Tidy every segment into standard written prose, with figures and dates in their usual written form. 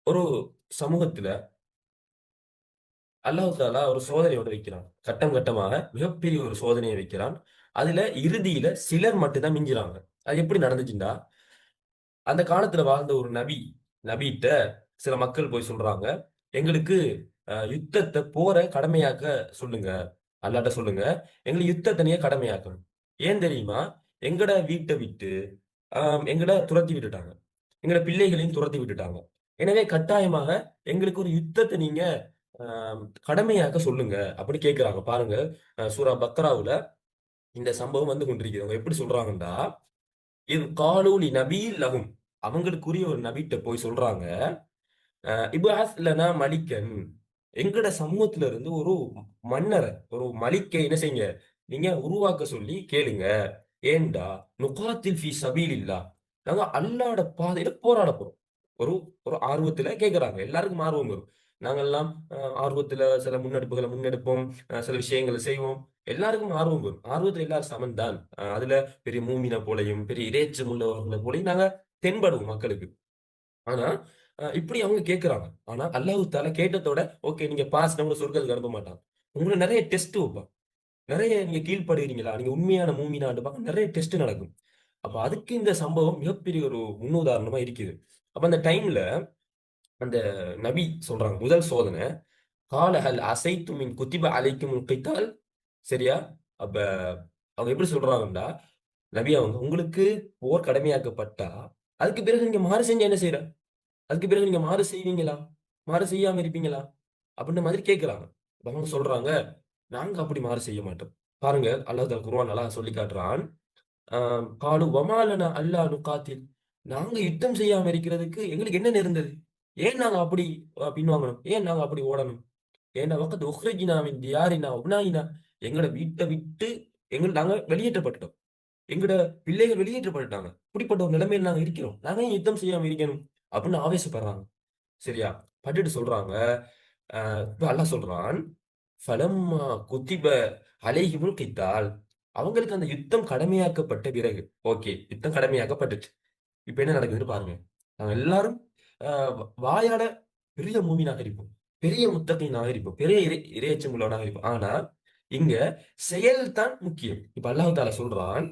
ஒரு சமூகத்துல அல்லாஹ் தஆலா ஒரு சோதனையோட வைக்கிறான். கட்டம் கட்டமாக மிகப்பெரிய ஒரு சோதனைய வைக்கிறான். அதுல இறுதியில சிலர் மட்டும் தான் மிஞ்சுறாங்க. அது எப்படி நடந்துச்சுண்டா, அந்த காலத்துல வாழ்ந்த ஒரு நபிட்ட சில மக்கள் போய் சொல்றாங்க, "எங்களுக்கு யுத்தத்த போர கடமையாக்க சொல்லுங்க. அல்லாஹ்ட்ட சொல்லுங்க. எங்களுக்கு யுத்தத்த நீங்க கடமையாக்கணும்." ஏன் தெரியுமா? எங்கட வீட்ட விட்டு எங்கள துரத்தி விட்டுட்டாங்க. எங்கள பிள்ளைகளையும் துரத்தி விட்டுட்டாங்க. எனவே கட்டாயமாக எங்களுக்கு ஒரு யுத்தத்த நீங்க அ கடமையாக்க சொல்லுங்க. அப்படி கேட்கிறாங்க. பாருங்க, சூரா பக்ராவுல இந்த சம்பவம் வந்து கொண்டிருக்குது. அவங்க எப்படி சொல்றாங்கன்னா, "இத் காலூ லி நபிய்யின் லஹும்" அவங்களுக்குரிய ஒரு நபிட்ட போய் சொல்றாங்க, "இப்அஸ் லனா மலிக்கன்" எங்கட சமூகத்துல இருந்து ஒரு மன்னர, ஒரு மலிக்க என்ன செய்யுங்க, நீங்க உருவாக்க சொல்லி கேளுங்க. ஏன்டா, நுகாத்தில் ஃபீ சபீலில்லாஹ். நாங்க அல்லாஹ்வோட பாதையில போராட போறோம். ஒரு ஒரு ஆர்வத்துல கேட்கறாங்க. எல்லாருக்கும் ஆர்வம் வரும். நாங்கெல்லாம் ஆர்வத்துல சில முன்னெடுப்புகள முன்னெடுப்போம். சில விஷயங்கள செய்வோம். எல்லாருக்கும் ஆர்வம் வரும். ஆர்வத்துல எல்லாரும் சமம் தான். அதுல பெரிய மூமின போலயும், பெரிய இரையச்சம் உள்ளவர்கள போலயும் நாங்க தென்படுவோம் மக்களுக்கு. ஆனா, இப்படி அவங்க கேட்கறாங்க. ஆனா, அல்லாஹ் தஆலா கேட்டதோட, ஓகே நீங்க பாஸ் நம்மள சொர்க்கத்துக்கு அனுப்ப மாட்டான். உங்கள நெறைய டெஸ்ட் வைப்பான். நெறைய நீங்க கீழ்ப்படுகிறீங்களா? நீங்க உண்மையான மூமினான்னு பார்க்க நெறைய டெஸ்ட் நடக்கும். அப்ப அதுக்கு இந்த சம்பவம் மிகப்பெரிய ஒரு முன்னுதாரணமா இருக்குது. அப்ப அந்த டைம்ல அந்த நபி சொல்றாங்க. முதல் சோதனை. "கால ஹல் அஸைத்தும் இன் குத்திப அலைக்குமுல் கித்தால்" சரியா? அப்ப அவங்க எப்படி சொல்றாங்கன்னா, நபி அவங்க உங்களுக்கு போர் கடமையாக்கப்பட்டா, அதுக்கு பிறகு நீங்க மாறு செஞ்சா என்ன செய்ற? அதுக்கு பிறகு நீங்க மாறு செய்வீங்களா? மாறு செய்யாம இருப்பீங்களா? அப்படின்ற மாதிரி கேட்கிறாங்க. அவங்க சொல்றாங்க, "நாங்க அப்படி மாறு செய்ய மாட்டோம்." பாருங்க, அல்லாஹ் தஆலா குர்ஆன் அழகா சொல்லி காட்டுறான். "காலு வமா லனா அல்லா நுகாத்தில்" நாங்க யுத்தம் செய்யாம இருக்கிறதுக்கு எங்களுக்கு என்ன நேர்ந்தது? ஏன் நாங்க அப்படி பின்வாங்கணும்? ஏன் நாங்க அப்படி ஓடணும்? ஏன்னா வக்கத் உக்ரிஜ்னா மின் தியாரினா வஅப்னாயினா எங்களோட வீட்ட விட்டு நாங்க வெளியேற்றப்பட்டுட்டோம். எங்கட பிள்ளைகள் வெளியேற்றப்பட்டுட்டாங்க. இப்படிப்பட்ட ஒரு நிலைமையில நாங்க இருக்கிறோம். நாங்க ஏன் யுத்தம் செய்யாம இருக்கணும்? அப்படின்னு ஆவேசப்படுறாங்க. சரியா? பட்டுட்டு சொல்றாங்க, இப்ப அல்லாஹ் சொல்றான், "ஃபலம்மா குத்திப அலைஹிமுல் கித்தால்" அவங்களுக்கு அந்த யுத்தம் கடமையாக்கப்பட்ட பிறகு, ஓகே யுத்தம் கடமையாக்கப்பட்டுச்சு. இப்ப என்ன நடக்குதுன்னு பாருங்க. நாங்க எல்லாரும் அ வாயால பெரிய மூமினாக இருப்போம். பெரிய முத்தகீனாக இருப்போம். பெரிய இரையச்சம் உள்ளவனாக இருப்போம். ஆனா, இங்க செயல் தான் முக்கியம். இப்ப அல்லாஹ் தஆலா சொல்றான்,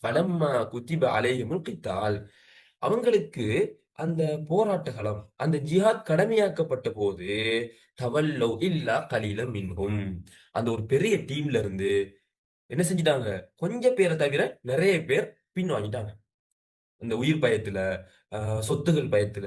"ஃபலம்மா குத்திப அலைஹிமுல் கித்தால்" அவங்களுக்கு அந்த போராட்ட களம், அந்த ஜிஹாத் கடமையாக்கப்பட்ட போது, தவல்லவ் இல்லா கலீலம் மின்ஹும். அந்த ஒரு பெரிய டீம்ல இருந்து என்ன செஞ்சுட்டாங்க? கொஞ்சம் பேர தவிர நெறைய பேர் பின்வாங்கிட்டாங்க. இந்த உயிர் பயத்துல, அ சொத்துகள் பயத்துல,